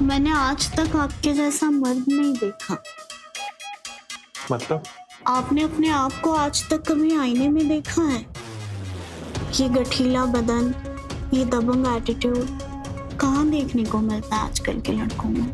मैंने आज तक आपके जैसा मर्द नहीं देखा। मतलब? आपने अपने आप को आज तक कभी आईने में देखा है? ये गठीला बदन, ये दबंग एटीट्यूड कहाँ देखने को मिलता है आजकल के लड़कों में?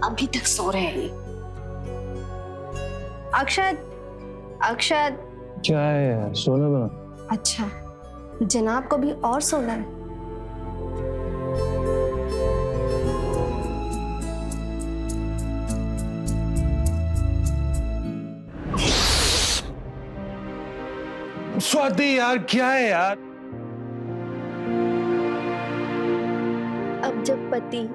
अभी तक सो रहे हैं ये। अक्षत, अक्षत। क्या है यार, सोना बना। अच्छा, जनाब को भी और सोना है। स्वाति यार, क्या है यार? अब जब पति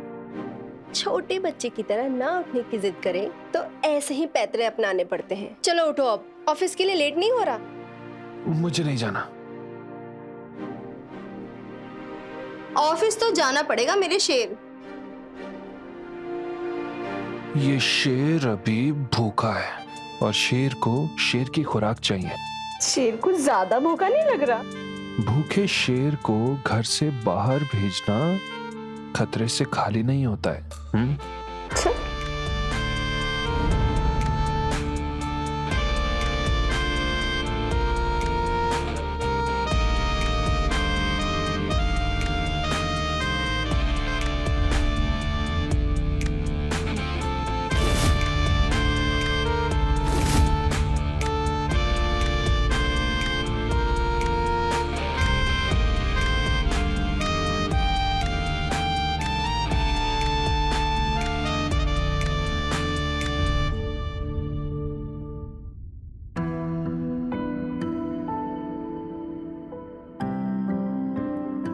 छोटे बच्चे की तरह ना उठने की जिद करे तो ऐसे ही पैतरे अपनाने पड़ते हैं। चलो उठो, अब ऑफिस के लिए लेट नहीं हो रहा? मुझे नहीं जाना। ऑफिस तो जाना पड़ेगा मेरे शेर। ये शेर अभी भूखा है और शेर को शेर की खुराक चाहिए। शेर को ज्यादा भूखा नहीं लग रहा? भूखे शेर को घर से बाहर भेजना खतरे से खाली नहीं होता है।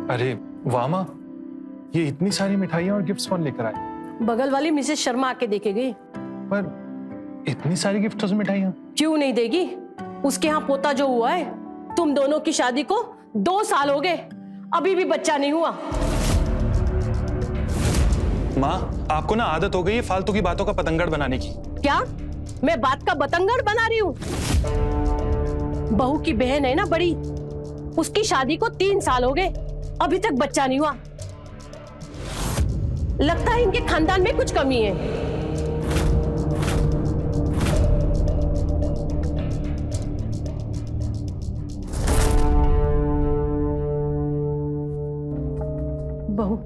अरे वामा, ये इतनी सारी मिठाइयां और गिफ्ट्स कौन लेकर आए? बगल वाली मिसेस शर्मा आके देके गई। पर इतनी सारी गिफ्ट्स और मिठाइयां क्यों नहीं देगी? उसके यहाँ पोता जो हुआ है, तुम दोनों की शादी को 2 साल हो गए, अभी भी बच्चा नहीं हुआ। माँ, आपको ना आदत हो गई है फालतू की बातों का पतंगड़ बनाने की। क्या मैं बात का बतंगड़ बना रही हूँ? बहू की बहन है ना बड़ी, उसकी शादी को 3 साल हो गए, अभी तक बच्चा नहीं हुआ। लगता है इनके खानदान में कुछ कमी है। बहू,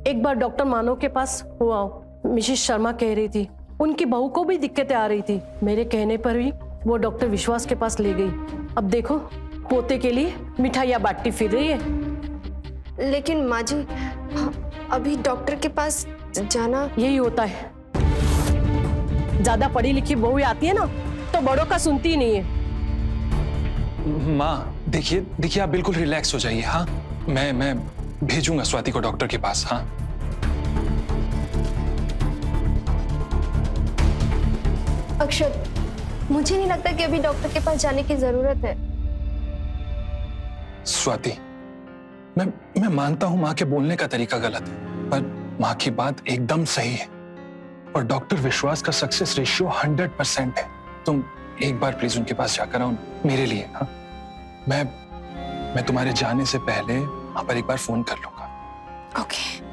एक बार डॉक्टर मानव के पास हुआ, मिसेस शर्मा कह रही थी उनकी बहू को भी दिक्कतें आ रही थी। मेरे कहने पर भी वो डॉक्टर विश्वास के पास ले गई। अब देखो, पोते के लिए मिठाइयां बांटती फिर रही है। लेकिन माँ जी, अभी डॉक्टर के पास जाना। यही होता है, ज्यादा पढ़ी लिखी बहू आती है ना तो बड़ों का सुनती ही नहीं है। माँ देखिए आप बिल्कुल रिलैक्स हो जाइए। हाँ, मैं भेजूंगा स्वाति को डॉक्टर के पास। हाँ अक्षत, मुझे नहीं लगता कि अभी डॉक्टर के पास जाने की जरूरत है। स्वाति, मैं मानता हूं माँ के बोलने का तरीका गलत है, पर माँ की बात एकदम सही है और डॉक्टर विश्वास का सक्सेस रेशियो 100% है। तुम एक बार प्लीज उनके पास जाकर आओ मेरे लिए। हाँ, मैं तुम्हारे जाने से पहले वहां पर एक बार फोन कर लूंगा। ओके।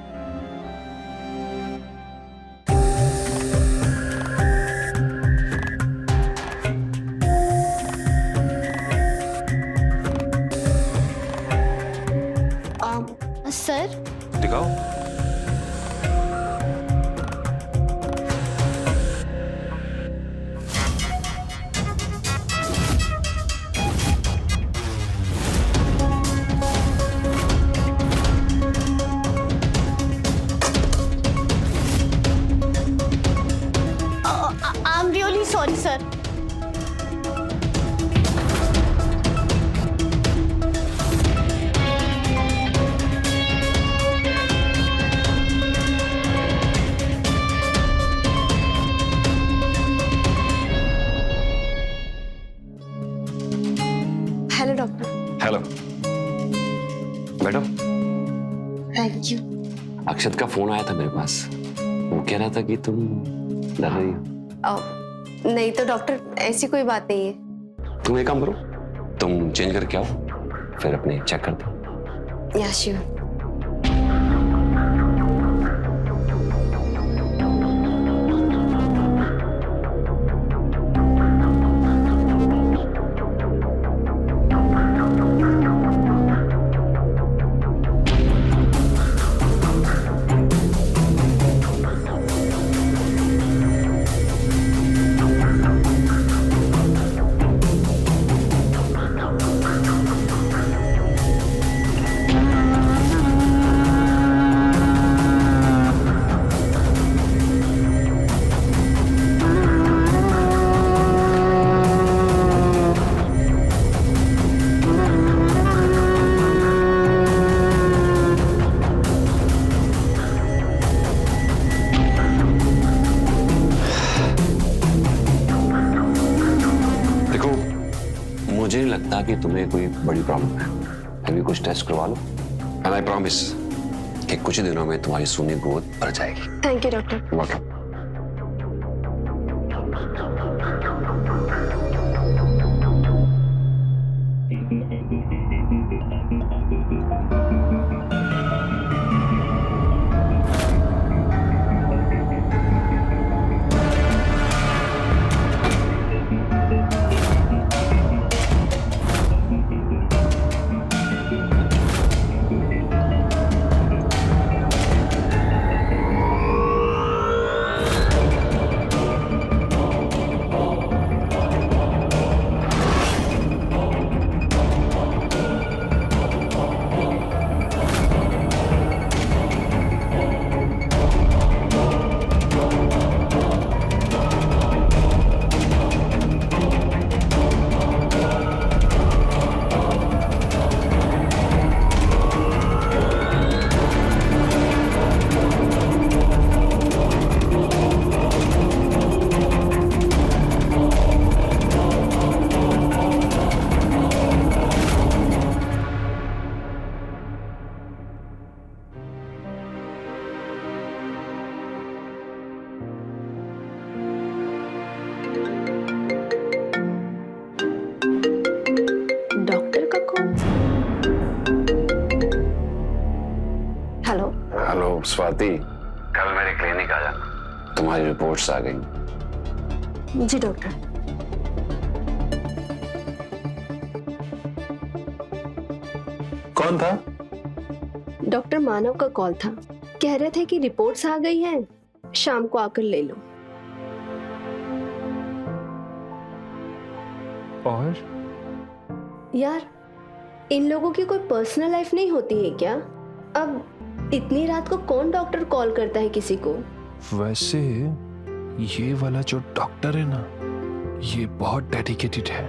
सर दिखाओ। I am really sorry sir. Hello doctor. Hello, बैठो। Thank you. अक्षत का फोन आया था मेरे पास, वो कह रहा था कि तुम डर रही हो। नहीं तो डॉक्टर, ऐसी कोई बात नहीं है। तुम एक काम करो, तुम चेंज करके आओ, फिर अपने चेक कर दो। या श्योर। मुझे नहीं लगता कि तुम्हें कोई बड़ी प्रॉब्लम है। अभी कुछ टेस्ट करवा लो, एंड आई प्रॉमिस कि कुछ ही दिनों में तुम्हारी सोनी ग्रोथ बढ़ जाएगी। Thank you doctor. Welcome. Hello Swati, कल मेरे क्लिनिक आ जाना, तुम्हारी रिपोर्ट्स आ गई। जी डॉक्टर। कौन था? डॉक्टर मानव का कॉल था, कह रहे थे कि रिपोर्ट्स आ गई हैं, शाम को आकर ले लो। और यार, इन लोगों की कोई पर्सनल लाइफ नहीं होती है क्या? अब इतनी रात को कौन डॉक्टर कॉल करता है किसी को? वैसे ये वाला जो डॉक्टर है ना, ये बहुत डेडिकेटेड है।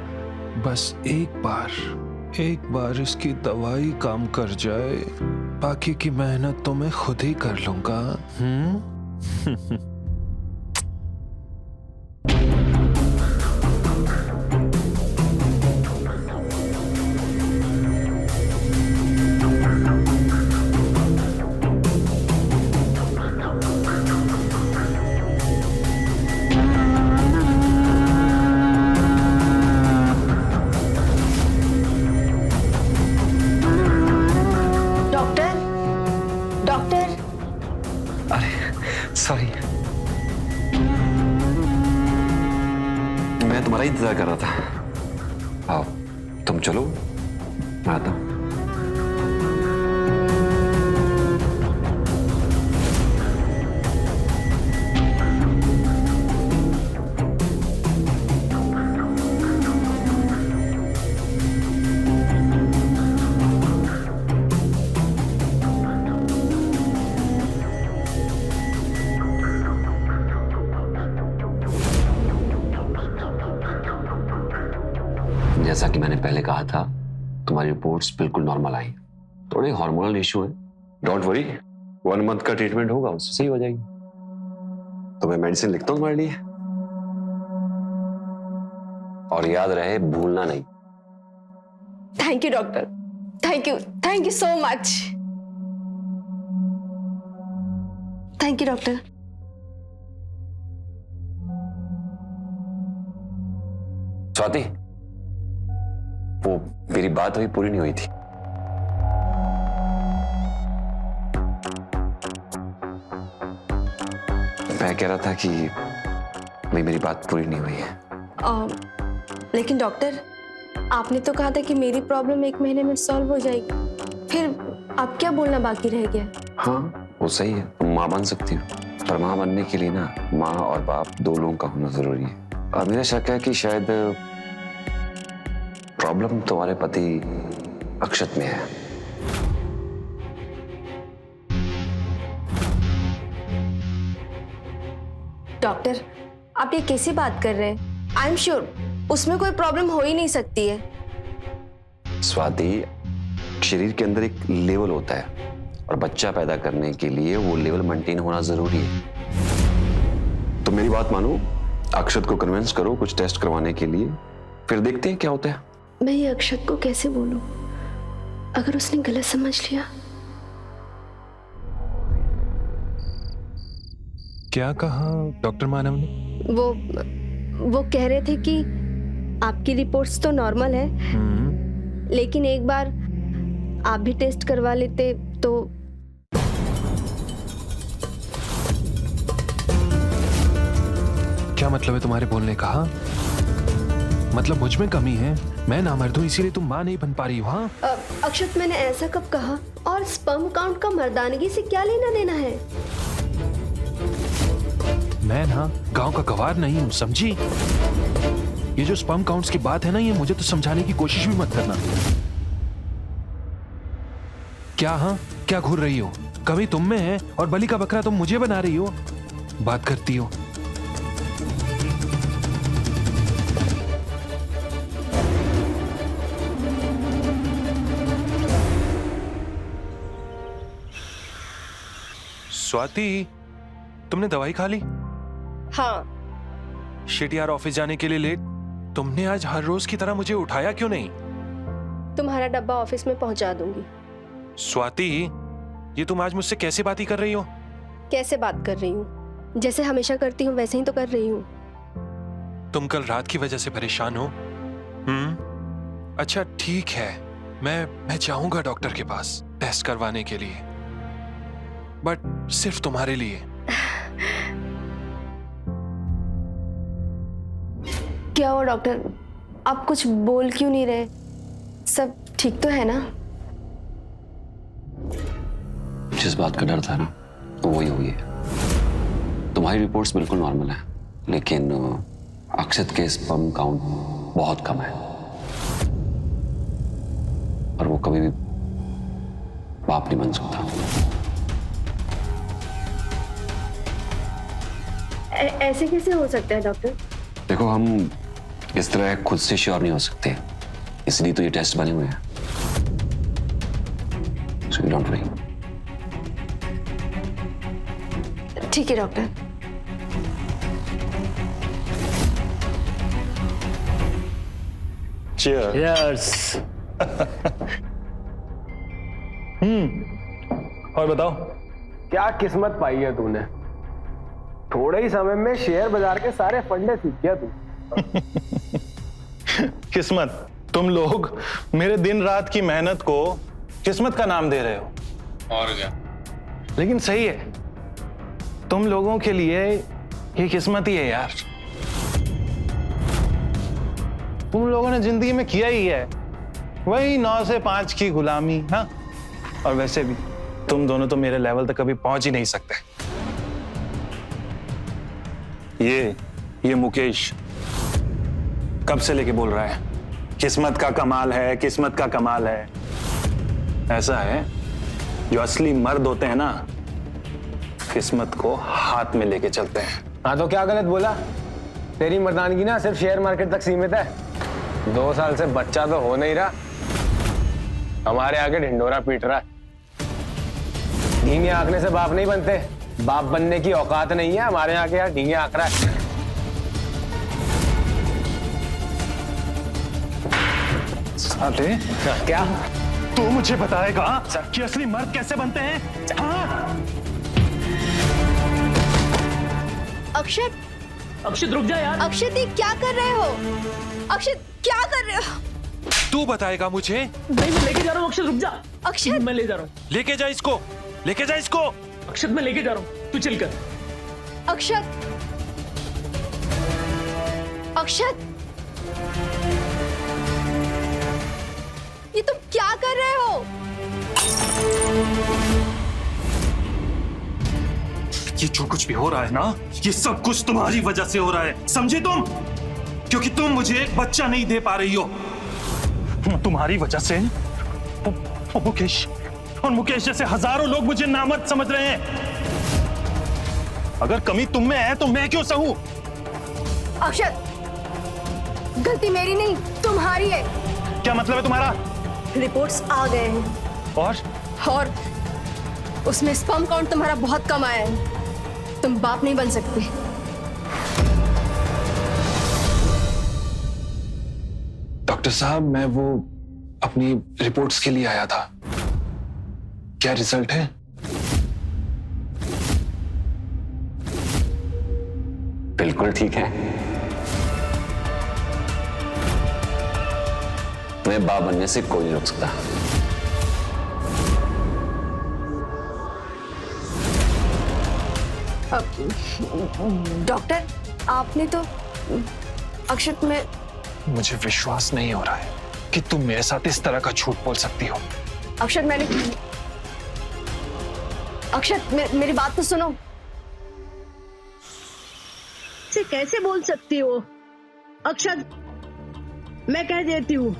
बस एक बार इसकी दवाई काम कर जाए, बाकी की मेहनत तो मैं खुद ही कर लूंगा। सॉरी, मैं तुम्हारा इंतजार कर रहा था। आओ, तुम चलो, मैं आता हूं। कहा था तुम्हारी रिपोर्ट्स बिल्कुल नॉर्मल आई, थोड़े हार्मोनल इशू है, डोंट वरी, 1 मंथ का ट्रीटमेंट होगा, उससे सही हो जाएगी। तो मैं मेडिसिन लिखता हूँ तुम्हारे लिए, और याद रहे भूलना नहीं। Thank you doctor, thank you so much. Thank you doctor. Swati, वो मेरी बात अभी पूरी नहीं हुई थी। मैं कह रहा था कि अभी मेरी बात पूरी नहीं हुई है। लेकिन डॉक्टर, आपने तो कहा था कि मेरी प्रॉब्लम 1 महीने में सॉल्व हो जाएगी, फिर अब क्या बोलना बाकी रह गया? हाँ वो सही है, तुम माँ बन सकती हो, पर माँ बनने के लिए ना माँ और बाप 2 लोगों का होना जरूरी है। और मेरा शक है कि शायद प्रॉब्लम तुम्हारे पति अक्षत में है। डॉक्टर, आप ये कैसी बात कर रहे हैं? आई एम श्योर उसमें कोई प्रॉब्लम हो ही नहीं सकती है। स्वाति, शरीर के अंदर एक लेवल होता है और बच्चा पैदा करने के लिए वो लेवल मेंटेन होना जरूरी है। तो मेरी बात मानो, अक्षत को कन्विंस करो कुछ टेस्ट करवाने के लिए, फिर देखते हैं क्या होता है। मैं ये अक्षत को कैसे बोलूं? अगर उसने गलत समझ लिया। क्या कहा डॉक्टर मानव ने? वो कह रहे थे कि आपकी रिपोर्ट्स तो नॉर्मल है, लेकिन एक बार आप भी टेस्ट करवा लेते तो। क्या मतलब है तुम्हारे बोलने का? हाँ? मतलब मुझ में कमी है, मैं नामर्द हूं इसीलिए तुम माँ नहीं बन पा रही हो? हाँ? अक्षत, मैंने ऐसा कब कहा? और स्पर्म काउंट का मर्दानगी से क्या लेना देना है? मैं ना गांव का गवार नहीं हूं, समझी? ये जो स्पर्म काउंट्स की बात है ना, ये मुझे तो समझाने की कोशिश भी मत करना। क्या? हाँ, क्या घूर रही हो? कभी तुम में है और बलि का बकरा तुम मुझे बना रही हो, बात करती हो। स्वाति, तुमने दवाई खा ली? हाँ। शिट यार, ऑफिस जाने के लिए लेट। तुमने आज हर रोज की तरह मुझे उठाया क्यों नहीं? तुम्हारा डब्बा ऑफिस में पहुंचा दूंगी। स्वाति, ये तुम आज मुझसे कैसे बातें कर रही हो? कैसे बात कर रही हूँ? जैसे हमेशा करती हूँ वैसे ही तो कर रही हूँ। तुम कल रात की वजह से परेशान हो? अच्छा ठीक है, मैं जाऊंगा डॉक्टर के पास टेस्ट करवाने के लिए, बट सिर्फ तुम्हारे लिए। क्या हुआ डॉक्टर, आप कुछ बोल क्यों नहीं रहे? सब ठीक तो है ना? जिस बात का डर था ना, तो वही हुई है। तुम्हारी रिपोर्ट्स बिल्कुल नॉर्मल है, लेकिन अक्षत के स्पर्म काउंट बहुत कम है और वो कभी भी बाप नहीं बन सकता। ऐसे कैसे हो सकता है डॉक्टर? देखो, हम इस तरह खुद से श्योर नहीं हो सकते, इसलिए तो ये टेस्ट बने हुए हैं। So don't worry. ठीक है डॉक्टर। Cheers. और बताओ, क्या किस्मत पाई है तूने? थोड़े ही समय में शेयर बाजार के सारे फंडे सीख गया तू। किस्मत? तुम लोग मेरे दिन रात की मेहनत को किस्मत का नाम दे रहे हो। और क्या? लेकिन सही है, तुम लोगों के लिए ये किस्मत ही है यार। तुम लोगों ने जिंदगी में किया ही है वही 9 से 5 की गुलामी। हाँ, और वैसे भी तुम दोनों तो मेरे लेवल तक कभी पहुंच ही नहीं सकते। ये मुकेश कब से लेके बोल रहा है किस्मत का कमाल है, किस्मत का कमाल है। ऐसा है, जो असली मर्द होते हैं ना, किस्मत को हाथ में लेके चलते हैं। हाँ तो क्या गलत बोला? तेरी मर्दानगी ना सिर्फ शेयर मार्केट तक सीमित है। 2 साल से बच्चा तो हो नहीं रहा, हमारे आगे ढिंडोरा पीट रहा है। ढींगे आंकने से बाप नहीं बनते, बाप बनने की औकात नहीं है हमारे यहाँ के, यार ढींगे आंक रहा है। साले, क्या तू मुझे बताएगा कि असली मर्द कैसे बनते हैं? हाँ? अक्षत, अक्षत रुक जा यार। अक्षत ये क्या कर रहे हो? अक्षत क्या कर रहे हो? तू बताएगा मुझे। नहीं मैं लेके जा रहा हूँ अक्षत, रुक जा। अक्षत मैं ले जा रहा हूँ। लेके जा इसको, लेके जा इसको। अक्षत मैं लेके जा रहा हूँ, तू चल कर। अक्षत, अक्षत, ये तुम क्या कर रहे हो? ये जो कुछ भी हो रहा है ना, ये सब कुछ तुम्हारी वजह से हो रहा है, समझे तुम? क्योंकि तुम मुझे एक बच्चा नहीं दे पा रही हो। तुम्हारी वजह से मुकेश और मुकेश जैसे हजारों लोग मुझे नामर्द समझ रहे हैं। अगर कमी तुम में है तो मैं क्यों सहूं? अक्षत, गलती मेरी नहीं तुम्हारी है। क्या मतलब है तुम्हारा? रिपोर्ट्स आ गए हैं और उसमें स्पर्म काउंट तुम्हारा बहुत कम आया है। तुम बाप नहीं बन सकते। डॉक्टर साहब, मैं वो अपनी रिपोर्ट्स के लिए आया था। क्या रिजल्ट है? बिल्कुल ठीक है। मैं बाप बनने से कोई नहीं रोक सकता। डॉक्टर, आपने तो अक्षत में। मुझे विश्वास नहीं हो रहा है कि तुम मेरे साथ इस तरह का झूठ बोल सकती हो। अक्षत मेरी बात तो सुनो। से कैसे बोल सकती हो? अक्षत, मैं कह देती हूँ,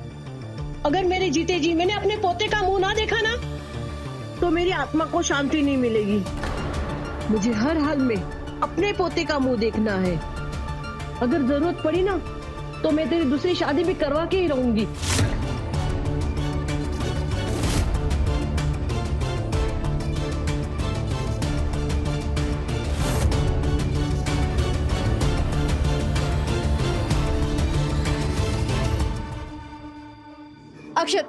अगर मेरे जीते जी मैंने अपने पोते का मुंह ना देखा ना, तो मेरी आत्मा को शांति नहीं मिलेगी। मुझे हर हाल में अपने पोते का मुंह देखना है। अगर जरूरत पड़ी ना, तो मैं तेरी दूसरी शादी भी करवा के ही रहूंगी।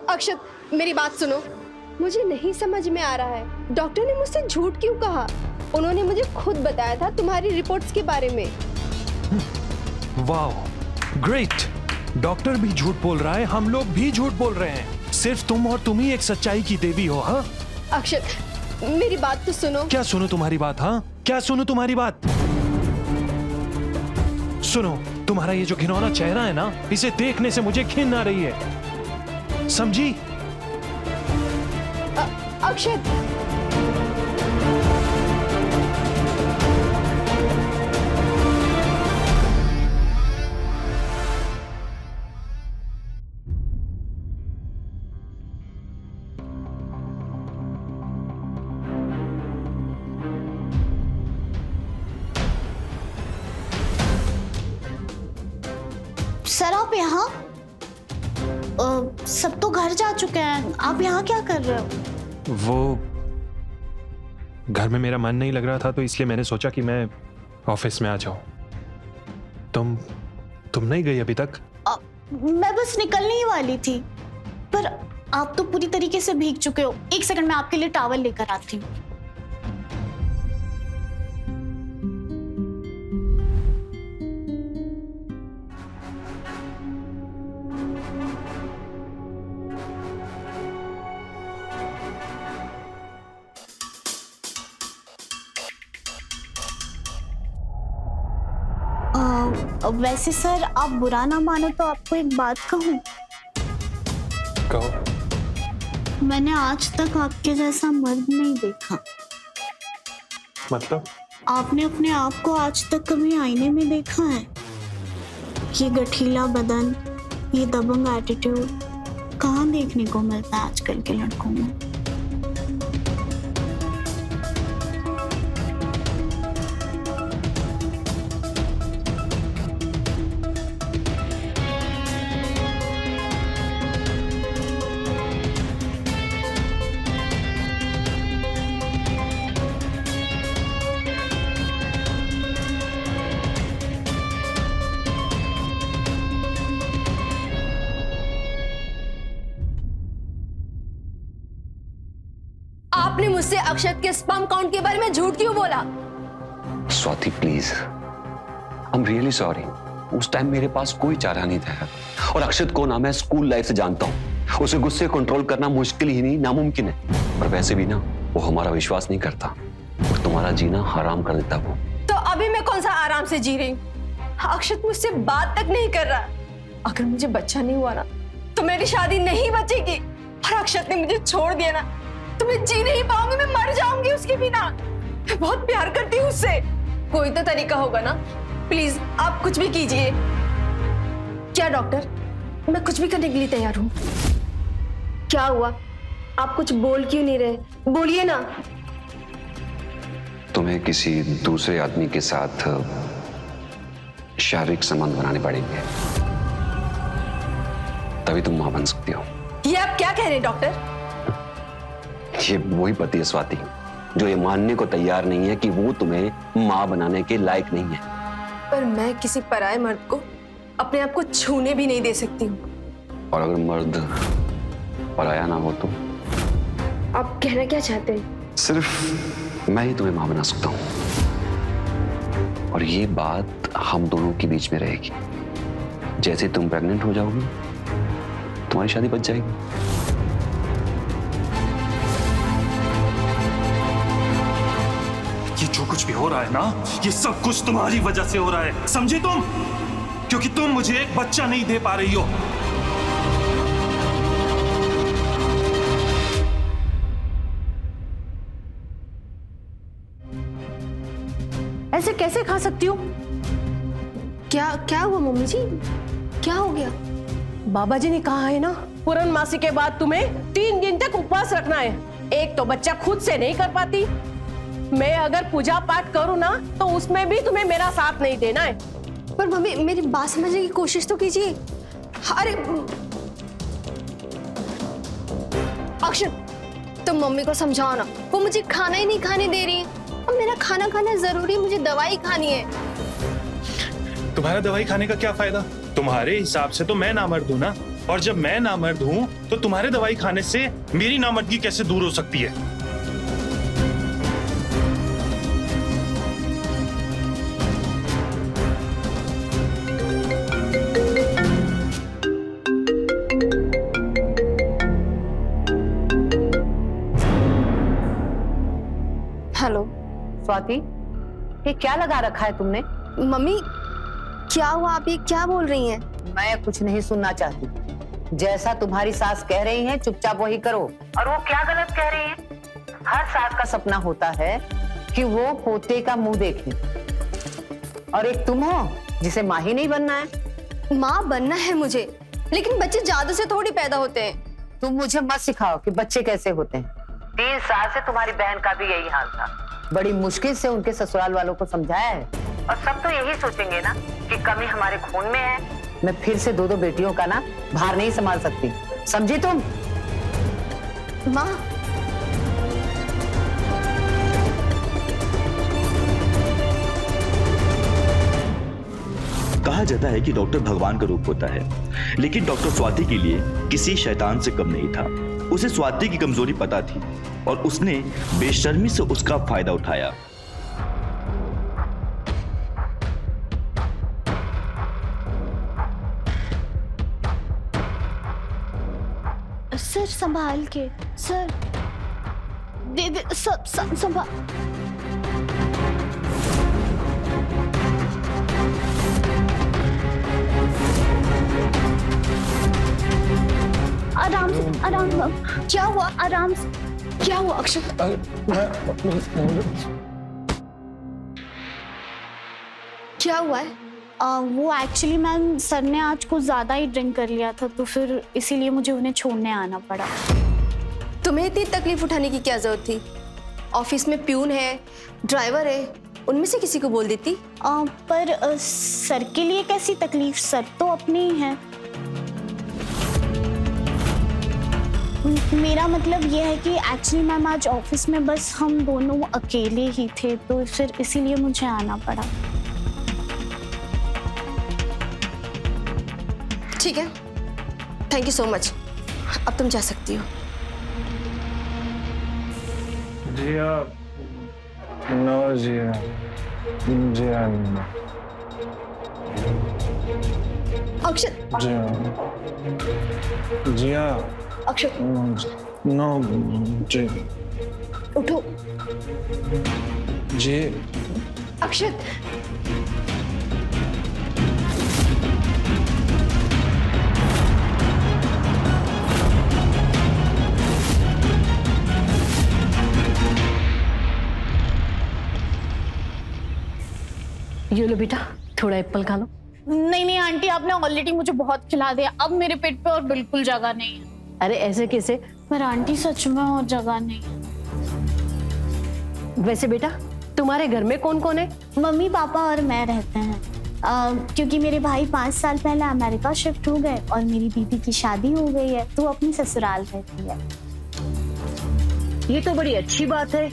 अक्षत, मेरी बात सुनो। मुझे नहीं समझ में आ रहा है, डॉक्टर ने मुझसे झूठ क्यों कहा? उन्होंने मुझे खुद बताया था तुम्हारी रिपोर्ट्स के बारे में। Wow, great. डॉक्टर भी झूठ बोल रहा है, हम लोग भी झूठ बोल रहे हैं। सिर्फ तुम और तुम ही एक सच्चाई की देवी हो। हाँ अक्षत, मेरी बात तो सुनो। क्या सुनो तुम्हारी बात? हाँ क्या सुनो तुम्हारी बात? सुनो, तुम्हारा ये जो घिनौना चेहरा है ना, इसे देखने से मुझे घिन आ रही है, समझी? अक्षत, सर आप यहाँ? सब तो घर जा चुके हैं, आप यहाँ क्या कर रहे हो? वो घर में मेरा मन नहीं लग रहा था, तो इसलिए मैंने सोचा कि मैं ऑफिस में आ जाऊं। तुम नहीं गई अभी तक? मैं बस निकलने ही वाली थी, पर आप तो पूरी तरीके से भीग चुके हो। एक सेकंड, मैं आपके लिए टॉवल लेकर आती हूँ। वैसे सर, आप बुरा ना मानो तो आपको एक बात कहूं। कहो। मैंने आज तक आपके जैसा मर्द नहीं देखा। मतलब? आपने अपने आप को आज तक कभी आईने में देखा है? ये गठीला बदन, ये दबंग एटीट्यूड कहाँ देखने को मिलता है आजकल के लड़कों में? अक्षत के स्पर्म काउंट के बारे में झूठ क्यों बोला? Swati please, I am really sorry. उस टाइम मेरे पास कोई चारा नहीं था। और अक्षत को ना मैं स्कूल लाइफ से जानता हूँ। उसे गुस्से कंट्रोल करना मुश्किल ही नहीं, नामुमकिन है। और वैसे भी ना वो हमारा विश्वास नहीं करता और तुम्हारा जीना हराम कर देता वो। तो अभी मैं कौन सा आराम से जी रही हूँ? अक्षत मुझसे बात तक नहीं कर रहा। अगर मुझे बच्चा नहीं हुआ ना तो मेरी शादी नहीं बचेगी। और अक्षत ने मुझे छोड़ दिया ना तो मैं जी नहीं पाऊंगी, मैं मर जाऊंगी उसके बिना। मैं बहुत प्यार करती हूँ उससे। कोई तो तरीका होगा ना। प्लीज आप कुछ भी कीजिए। क्या डॉक्टर, मैं कुछ भी करने के लिए तैयार हूँ। क्या हुआ? आप कुछ बोल क्यों नहीं रहे? बोलिए ना। तुम्हें किसी दूसरे आदमी के साथ शारीरिक संबंध बनाने पड़ेंगे, तभी तुम मां बन सकती हो। ये आप क्या कह रहे हैं डॉक्टर? ये वही पति है स्वाति जो ये मानने को तैयार नहीं है कि वो तुम्हें मां बनाने के लायक नहीं है। पर मैं किसी पराये मर्द को अपने आप को छूने भी नहीं दे सकती हूँ। और अगर मर्द पराया ना हो तो? आप कहना क्या चाहते हैं? सिर्फ मैं ही तुम्हें मां बना सकता हूं। और ये बात हम दोनों के बीच में रहेगी। जैसे तुम प्रेग्नेंट हो जाओगी तुम्हारी शादी बच जाएगी। ये जो कुछ भी हो रहा है ना, ये सब कुछ तुम्हारी वजह से हो रहा है, समझे तुम? क्योंकि तुम मुझे एक बच्चा नहीं दे पा रही हो। ऐसे कैसे खा सकती हूँ? क्या हुआ मम्मी जी? क्या हो गया? बाबा जी ने कहा है ना, पूर्णमासी के बाद तुम्हें 3 दिन तक उपवास रखना है। एक तो बच्चा खुद से नहीं कर पाती, मैं अगर पूजा पाठ करूँ ना तो उसमें भी तुम्हें मेरा साथ नहीं देना है। पर मम्मी मेरी बात समझने की कोशिश तो कीजिए। अरे अक्षत, तुम मम्मी को समझाओ ना, वो मुझे खाना ही नहीं खाने दे रही है। और मेरा खाना खाना जरूरी है, मुझे दवाई खानी है। तुम्हारा दवाई खाने का क्या फायदा? तुम्हारे हिसाब से तो मैं नामर्द हूं ना, और जब मैं नामर्द हूं तो तुम्हारे दवाई खाने से मेरी नामर्दगी कैसे दूर हो सकती है? हेलो स्वाति, ये क्या लगा रखा है तुमने? मम्मी, क्या हुआ? आप ये क्या बोल रही हैं? मैं कुछ नहीं सुनना चाहती। जैसा तुम्हारी सास कह रही है चुपचाप वही करो। और वो क्या गलत कह रही है? हर सास का सपना होता है कि वो पोते का मुंह देखे, और एक तुम हो जिसे माँ ही नहीं बनना है। माँ बनना है मुझे, लेकिन बच्चे जादू से थोड़ी पैदा होते हैं। तुम मुझे मत सिखाओ कि बच्चे कैसे होते हैं। 3 साल से तुम्हारी बहन का भी यही हाल था। बड़ी मुश्किल से उनके ससुराल वालों को समझाया है, और सब तो यही सोचेंगे ना कि कमी हमारे खून में है। मैं फिर से 2 बेटियों का ना भार नहीं संभाल सकती, समझी तुम? माँ, कहा जाता है कि डॉक्टर भगवान का रूप होता है, लेकिन डॉक्टर स्वाति के लिए किसी शैतान से कम नहीं था। उसे स्वाति की कमजोरी पता थी और उसने बेशर्मी से उसका फायदा उठाया। सर संभाल के, सर दे सब संभाल। आराम से, आराम से। क्या हुआ? आराम से। क्या हुआ अक्षत? क्या हुआ है? वो एक्चुअली मैम, सर ने आज कुछ ज्यादा ही ड्रिंक कर लिया था, तो फिर इसीलिए मुझे उन्हें छोड़ने आना पड़ा। तुम्हें इतनी तकलीफ उठाने की क्या जरूरत थी? ऑफिस में प्यून है, ड्राइवर है, उनमें से किसी को बोल देती। पर सर के लिए कैसी तकलीफ? सर तो अपने ही हैं। मेरा मतलब ये है कि एक्चुअली मैम आज ऑफिस में बस हम दोनों अकेले ही थे, तो फिर इसीलिए मुझे आना पड़ा। ठीक है, थैंक यू सो मच। अब तुम जा सकती हो। जिया, नो जिया, जिया नो, अक्षत, जिया, जिया, अक्षत, नो, जी, उठो। जी, अक्षत, ये लो बेटा, थोड़ा एप्पल खा लो। नहीं नहीं आंटी, आपने ऑलरेडी मुझे बहुत खिला दिया, अब मेरे पेट पे और बिल्कुल जगह नहीं है। अरे ऐसे कैसे? पर आंटी सच में और जगह नहीं है। वैसे बेटा, तुम्हारे घर में कौन कौन है? मम्मी पापा और मैं रहते हैं। क्योंकि मेरे भाई 5 साल पहले अमेरिका शिफ्ट हो गए और मेरी दीदी की शादी हो गई है, तो वो अपनी ससुराल रहती है। ये तो बड़ी अच्छी बात है।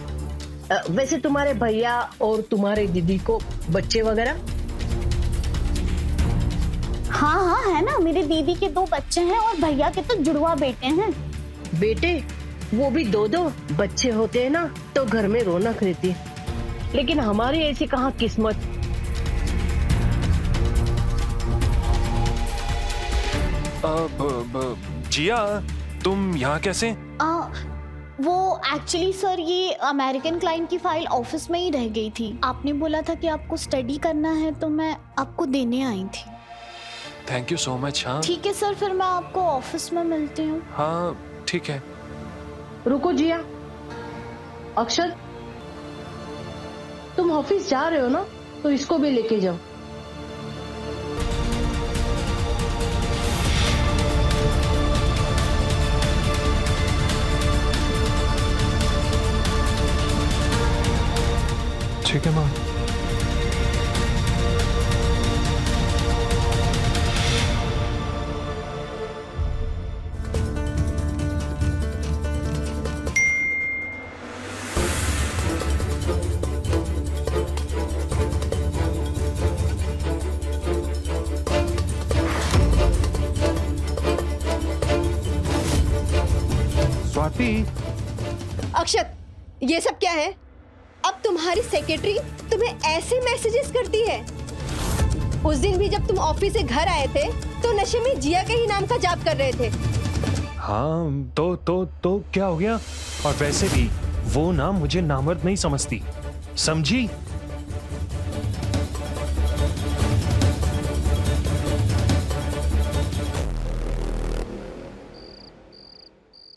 वैसे तुम्हारे भैया और तुम्हारे दीदी को बच्चे वगैरह? हाँ हाँ है ना, मेरी दीदी के 2 बच्चे हैं और भैया के तो जुड़वा बेटे हैं। बेटे, वो भी 2-2 बच्चे होते हैं ना तो घर में रौनक रहती है। लेकिन हमारी ऐसी कहाँ किस्मत। जिया, तुम यहाँ कैसे? वो एक्चुअली सर, ये अमेरिकन क्लाइंट की फाइल ऑफिस में ही रह गई थी। आपने बोला था कि आपको स्टडी करना है, तो मैं आपको देने आई थी। Thank you so much. हाँ ठीक है सर, फिर मैं आपको ऑफिस में मिलती हूँ। हाँ ठीक है। रुको जिया, अक्षत, तुम ऑफिस जा रहे हो ना, तो इसको भी लेके जाओ। ठीक है माँ। स्वाति, अक्षत, ये सब क्या है? अब तुम्हारी सेक्रेटरी तुम्हें ऐसे मैसेजेस करती है? उस दिन भी जब तुम ऑफिस से घर आए थे तो नशे में जिया के ही नाम का जाप कर रहे थे। हाँ तो क्या हो गया? और वैसे भी वो ना मुझे नामर्द नहीं समझती, समझी?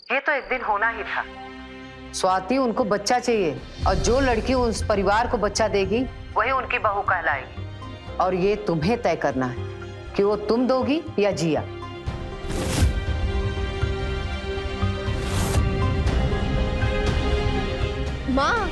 ये तो एक दिन होना ही था। स्वाति, उनको बच्चा चाहिए और जो लड़की उस परिवार को बच्चा देगी वही उनकी बहू कहलाएगी। और ये तुम्हें तय करना है कि वो तुम दोगी या जिया। माँ,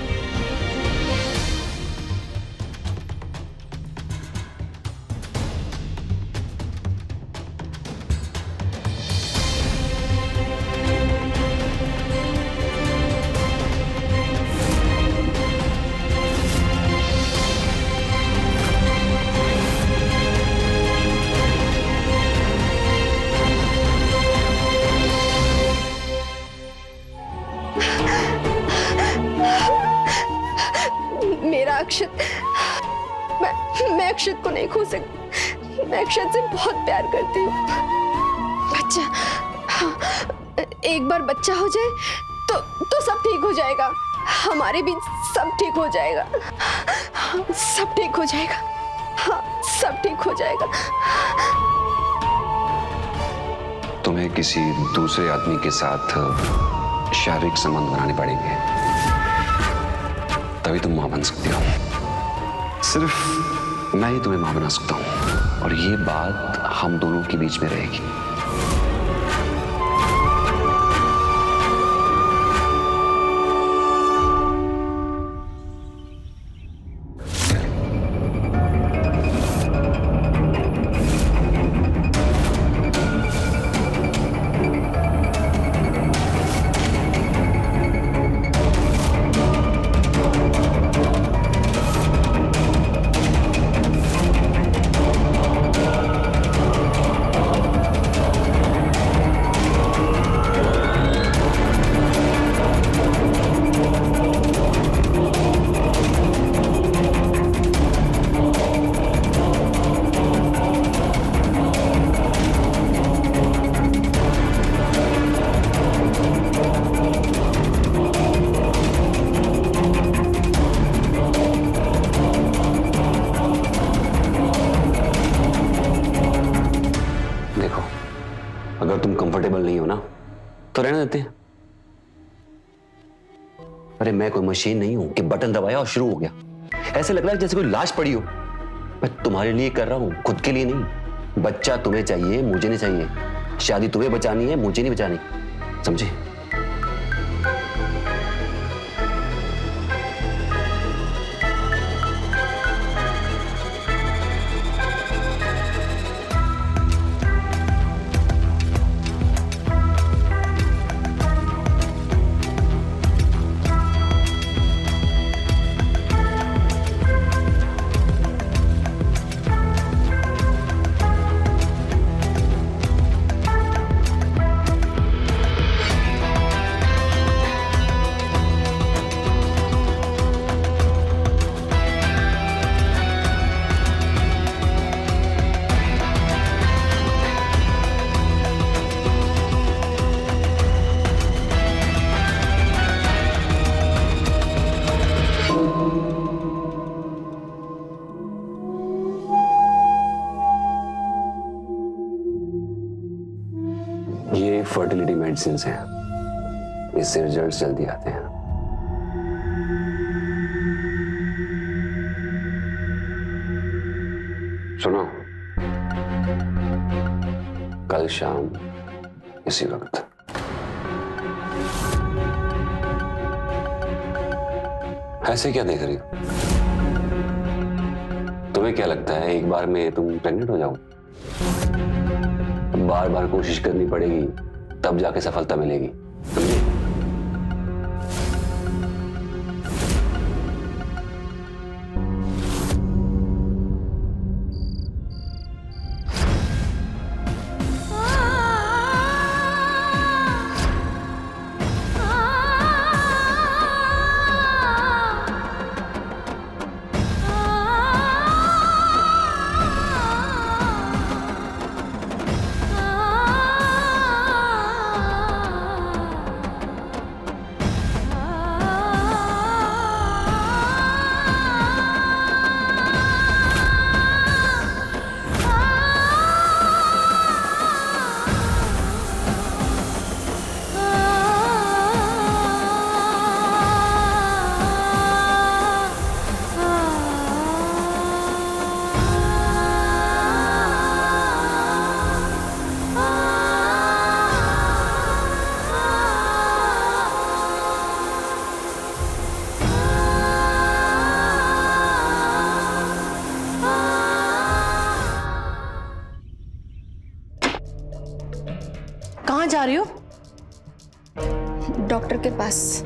मेरा अक्षत, मैं अक्षत को नहीं खो सकती। मैं अक्षत से बहुत प्यार करती हूँ। बच्चा, हाँ, एक बार बच्चा हो जाए तो सब ठीक हो जाएगा। हमारे बीच सब ठीक हो जाएगा। हाँ, सब ठीक हो जाएगा। हाँ, सब ठीक हो जाएगा। तुम्हें किसी दूसरे आदमी के साथ शारीरिक संबंध बनाने पड़ेंगे, तभी तुम मां बन सकती हो। सिर्फ मैं ही तुम्हें मां बना सकता हूं और ये बात हम दोनों के बीच में रहेगी। तो रहने देते हैं। अरे मैं कोई मशीन नहीं हूं कि बटन दबाया और शुरू हो गया। ऐसे लग रहा है जैसे कोई लाश पड़ी हो। मैं तुम्हारे लिए कर रहा हूं, खुद के लिए नहीं। बच्चा तुम्हें चाहिए, मुझे नहीं चाहिए। शादी तुम्हें बचानी है, मुझे नहीं बचानी, समझे? ये फर्टिलिटी मेडिसिन हैं, इससे रिजल्ट जल्दी आते हैं। सुनो, कल शाम इसी वक्त। ऐसे क्या देख रही हो? तुम्हें क्या लगता है एक बार में तुम प्रेग्नेंट हो जाओ? बार बार कोशिश करनी पड़ेगी, तब जाके सफलता मिलेगी, समझे? कहाँ जा रही हो? डॉक्टर के पास।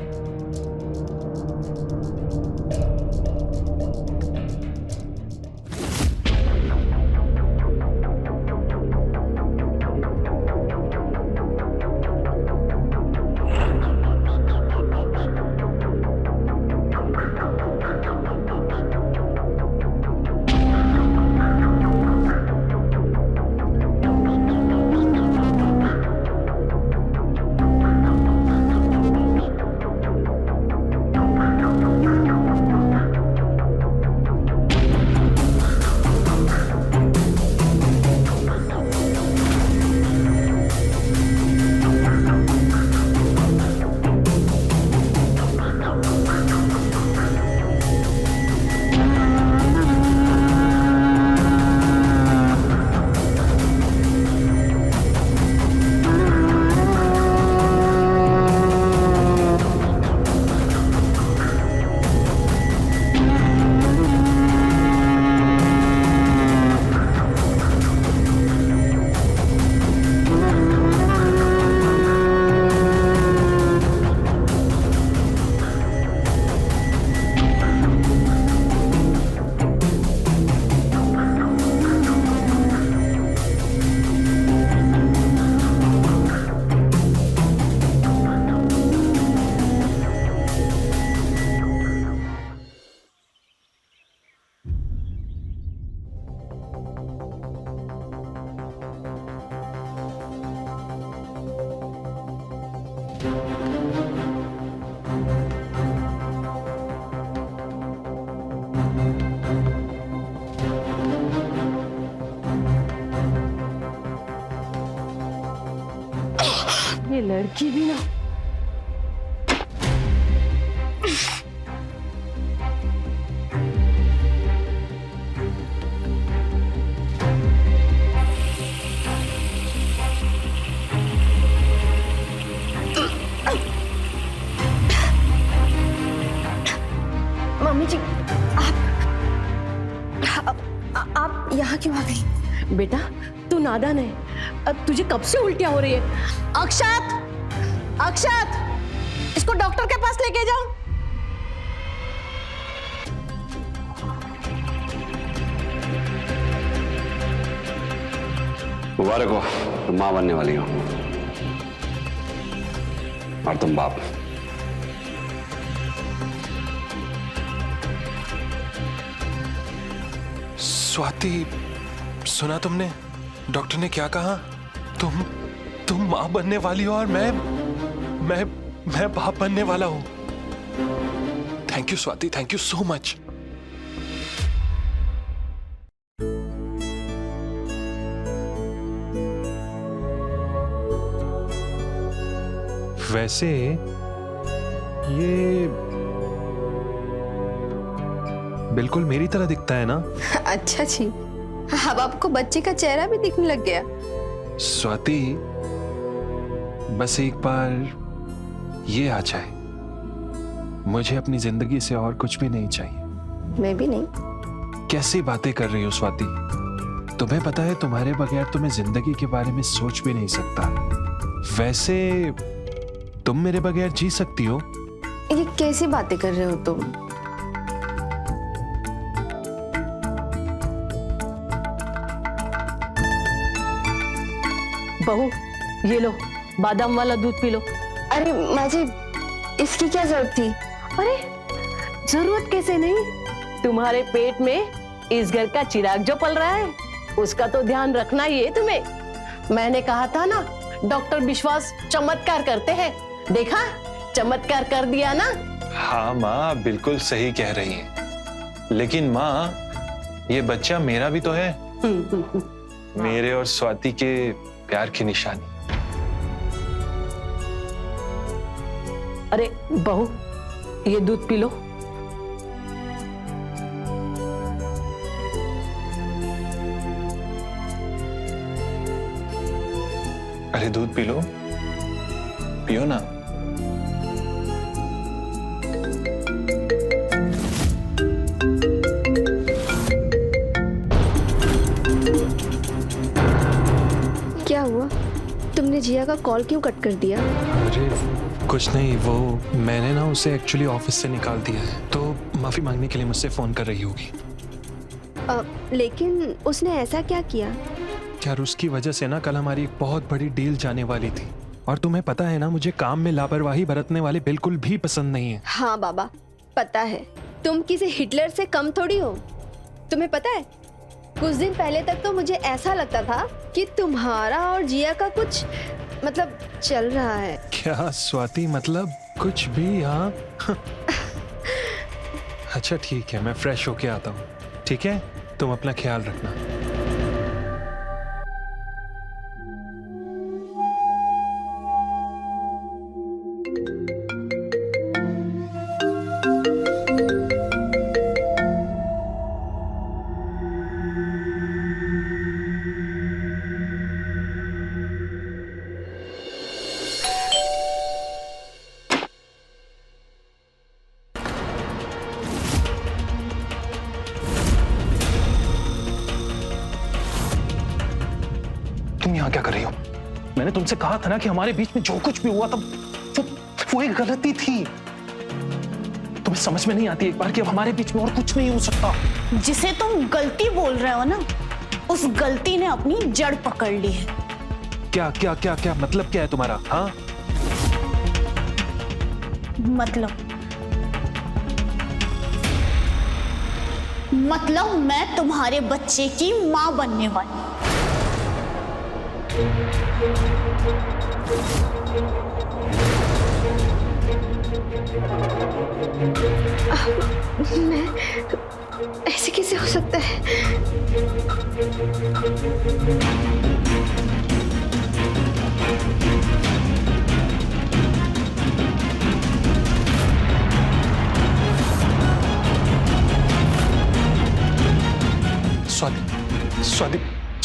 लड़की भी ना। मम्मी जी, आप यहाँ क्यों आ गई? बेटा तू नादान है, अब तुझे कब से उल्टियां हो रही है। अक्षत, अक्षत, इसको डॉक्टर के पास लेके जाओ। मुबारक हो, तुम मां बनने वाली हो और तुम बाप। स्वाति, सुना तुमने डॉक्टर ने क्या कहा? तुम मां बनने वाली हो और मैं बाप बनने वाला हूं। Thank you Swati, thank you so much. वैसे ये बिल्कुल मेरी तरह दिखता है ना? अच्छा जी, अब आपको बच्चे का चेहरा भी दिखने लग गया। स्वाति, बस एक बार ये आ जाए, मुझे अपनी जिंदगी से और कुछ भी नहीं चाहिए। मैं भी नहीं। कैसी बातें कर रही हो स्वाति? तुम्हें पता है तुम्हारे बगैर तो मैं जिंदगी के बारे में सोच भी नहीं सकता। वैसे तुम मेरे बगैर जी सकती हो? ये कैसी बातें कर रहे हो तुम? बहू, ये लो बादाम वाला दूध पी लो। अरे माँ जी, इसकी क्या जरूरत थी? अरे जरूरत कैसे नहीं, तुम्हारे पेट में इस घर का चिराग जो पल रहा है उसका तो ध्यान रखना ही है तुम्हें। मैंने कहा था ना, डॉक्टर विश्वास चमत्कार करते हैं, देखा चमत्कार कर दिया ना। हाँ माँ, बिल्कुल सही कह रही हैं। लेकिन माँ, ये बच्चा मेरा भी तो है, मेरे और स्वाति के प्यार की निशानी। अरे बहू, ये दूध पी लो। अरे दूध पी लो, पियो ना। क्या हुआ? तुमने जिया का कॉल क्यों कट कर दिया? अरे कुछ नहीं, वो मैंने ना उसे एक्चुअली ऑफिस से निकाल दिया है, तो माफी मांगने के लिए मुझसे फोन कर रही होगी। लेकिन उसने ऐसा क्या किया? यार उसकी वजह से ना कल हमारी एक बहुत बड़ी डील जाने वाली थी, और तुम्हें पता है ना, मुझे काम में लापरवाही बरतने वाले बिल्कुल भी पसंद नहीं है। हाँ बाबा, पता है। तुम किसी हिटलर से कम थोड़ी हो। तुम्हें पता है, कुछ दिन पहले तक तो मुझे ऐसा लगता था कि तुम्हारा और जिया का कुछ मतलब चल रहा है। क्या स्वाति, मतलब कुछ भी? हाँ अच्छा ठीक है, मैं फ्रेश होके आता हूँ, ठीक है? तुम अपना ख्याल रखना। तुम यहाँ क्या कर रही हो? मैंने तुमसे कहा था ना कि हमारे बीच में जो कुछ भी हुआ था वो एक गलती थी। तुम्हें समझ में नहीं आती एक बार कि अब हमारे बीच में और कुछ नहीं हो सकता? जिसे तुम गलती बोल रहे हो ना, उस गलती ने अपनी जड़ पकड़ ली है। क्या क्या क्या क्या मतलब क्या है तुम्हारा? हाँ मतलब मैं तुम्हारे बच्चे की मां बनने वाली। मैं ऐसे कैसे हो सकता है?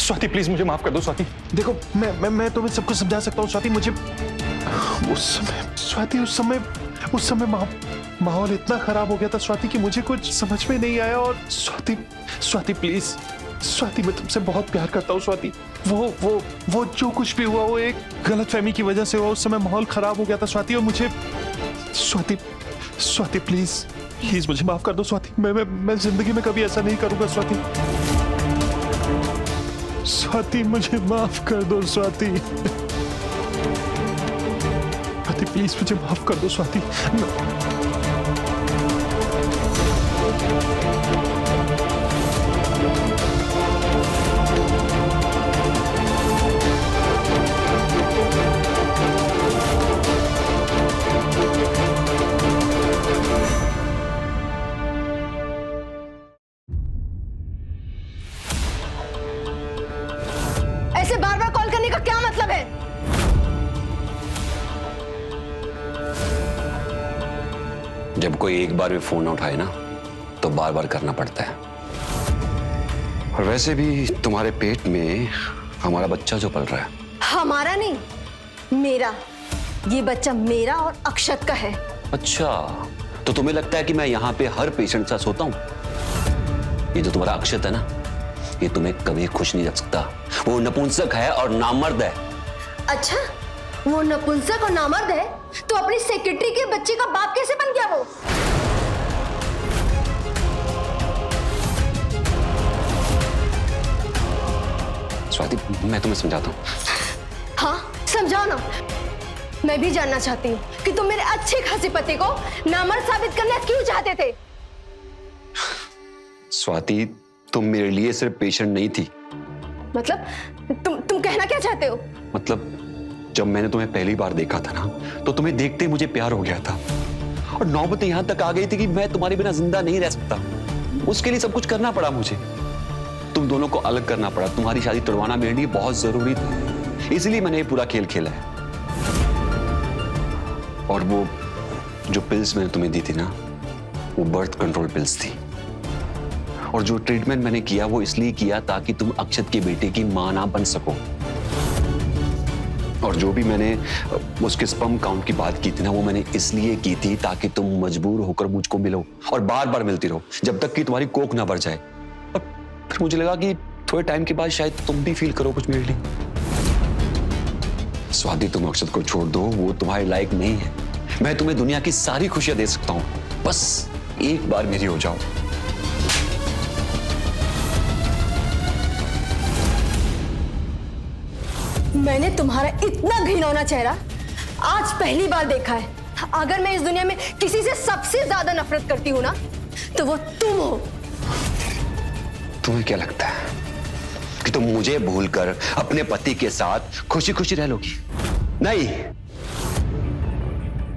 स्वाति प्लीज मुझे माफ कर दो स्वाति। देखो मैं तुम्हें सब कुछ समझा सकता हूँ स्वाति। मुझे उस समय माहौल इतना खराब हो गया था स्वाति कि मुझे कुछ समझ में नहीं आया। और स्वाति प्लीज, स्वाति मैं तुमसे बहुत प्यार करता हूँ स्वाति। वो जो कुछ भी हुआ वो एक गलतफहमी की वजह से हुआ। उस समय माहौल खराब हो गया था स्वाति। और मुझे स्वाति प्लीज मुझे माफ कर दो स्वाति। मैं जिंदगी में कभी ऐसा नहीं करूंगा स्वाति। स्वाति मुझे माफ कर दो स्वाति। स्वाति प्लीज मुझे माफ कर दो स्वाति। ऐसे बार बार कॉल करने का क्या मतलब है? जब कोई एक बार भी फोन ना उठाए ना तो बार बार करना पड़ता है। और वैसे भी तुम्हारे पेट में हमारा बच्चा जो पल रहा है। हमारा नहीं, मेरा। ये बच्चा मेरा और अक्षत का है। अच्छा, तो तुम्हें लगता है कि मैं यहाँ पे हर पेशेंट के साथ सोता हूँ? ये जो तुम्हारा अक्षत है ना, ये तुम्हें कभी खुश नहीं रख सकता। वो नपुंसक है और नामर्द है। अच्छा, वो नपुंसक और नामर्द है तो अपनी सेक्रेटरी के बच्चे का बाप कैसे बन गया वो? स्वाति, मैं तुम्हें समझाता हूँ। हाँ, समझाओ ना। मैं भी जानना चाहती हूँ कि तुम मेरे अच्छे खासे पति को नामर्द साबित करना क्यों चाहते थे? स्वाति, तुम मेरे लिए सिर्फ पेशेंट नहीं थी। मतलब तुम कहना क्या चाहते हो? मतलब जब मैंने तुम्हें पहली बार देखा था ना, तो तुम्हें देखते ही मुझे प्यार हो गया था। और नौबत यहां तक आ गई थी कि मैं तुम्हारे बिना जिंदा नहीं रह सकता। उसके लिए सब कुछ करना पड़ा मुझे। तुम दोनों को अलग करना पड़ा। तुम्हारी शादी तुड़वाना मेरे लिए बहुत जरूरी था, इसलिए मैंने ये पूरा खेल खेला है। और वो जो पिल्स मैंने तुम्हें दी थी ना, वो बर्थ कंट्रोल पिल्स थी। और जो ट्रीटमेंट मैंने किया वो इसलिए किया ताकि तुम अक्षत के बेटे की मां ना बन सको। और जो भी मैंने उसके स्पर्म काउंट की बात की थी ना, वो मैंने इसलिए की थी ताकि तुम मजबूर होकर मुझको मिलो और बार बार मिलती रहो जब तक कि तुम्हारी कोख ना भर जाए। और फिर मुझे लगा कि थोड़े टाइम के बाद शायद तुम भी फील करो कुछ मेरे लिए। स्वाति, तुम अक्षत को छोड़ दो, वो तुम्हारे लायक नहीं है। मैं तुम्हें दुनिया की सारी खुशियां दे सकता हूं, बस एक बार मेरी हो जाओ। मैंने तुम्हारा इतना घिनौना चेहरा आज पहली बार देखा है। अगर मैं इस दुनिया में किसी से सबसे ज्यादा नफरत करती हूँ ना, तो वो तुम हो। तुम्हें क्या लगता है कि तुम मुझे भूलकर अपने पति के साथ खुशी खुशी रह लोगी? नहीं,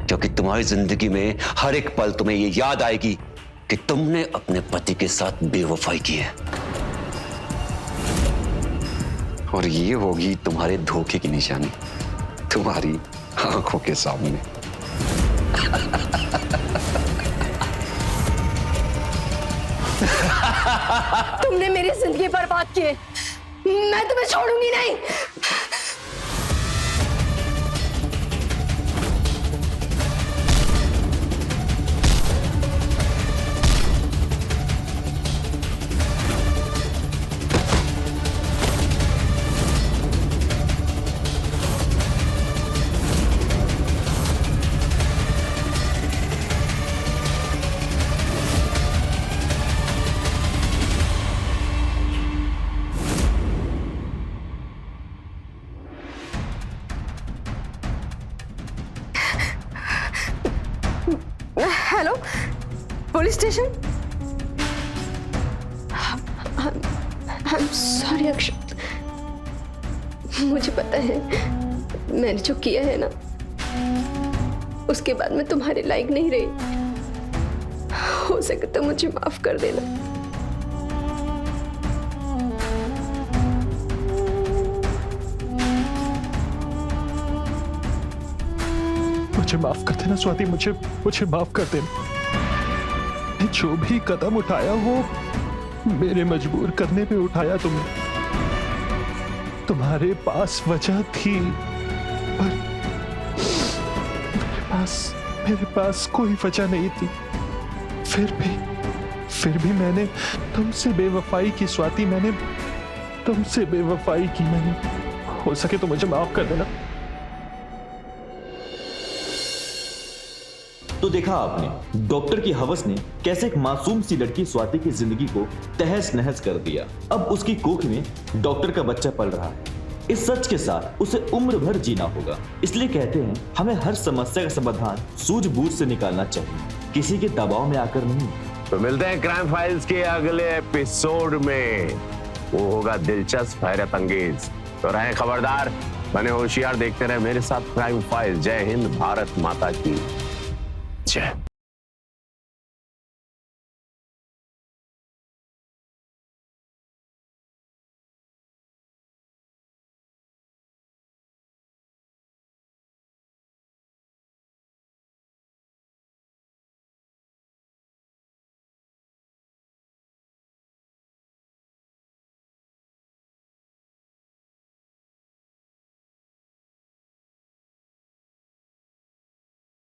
क्योंकि तुम्हारी जिंदगी में हर एक पल तुम्हें ये याद आएगी कि तुमने अपने पति के साथ बेवफाई की है। और ये होगी तुम्हारे धोखे की निशानी तुम्हारी आंखों के सामने। तुमने मेरी जिंदगी बर्बाद की है, मैं तुम्हें छोड़ूंगी नहीं। Hello, police station. सॉरी अक्षत, मुझे पता है मैंने जो किया है ना, उसके बाद मैं तुम्हारे लायक नहीं रही। हो सके तो मुझे माफ कर देना। मुझे माफ कर देना स्वाति, मुझे माफ कर देना। जो भी कदम उठाया वो मेरे मजबूर करने पे उठाया तुमने। तुम्हारे पास वजह थी, पर मेरे पास कोई वजह नहीं थी। फिर भी मैंने तुमसे बेवफाई की स्वाति, मैंने तुमसे बेवफाई की। मैंने, हो सके तो मुझे माफ कर देना। तो देखा आपने डॉक्टर की हवस ने कैसे एक मासूम सी लड़की स्वाति की जिंदगी को तहस नहस कर दिया। अब उसकी कोख में डॉक्टर का बच्चा पल रहा है। इस सच के साथ उसे उम्र भर जीना होगा। इसलिए कहते हैं हमें हर समस्या का समाधान सूझबूझ से निकालना चाहिए, किसी के दबाव में आकर नहीं। तो मिलते हैं क्राइम फाइल्स के अगले एपिसोड में। वो होगा दिलचस्प, हैरत अंगेज। तो रहें खबरदार, बने होशियार, देखते रहे मेरे साथ क्राइम फाइल्स। जय हिंद, भारत माता की जय।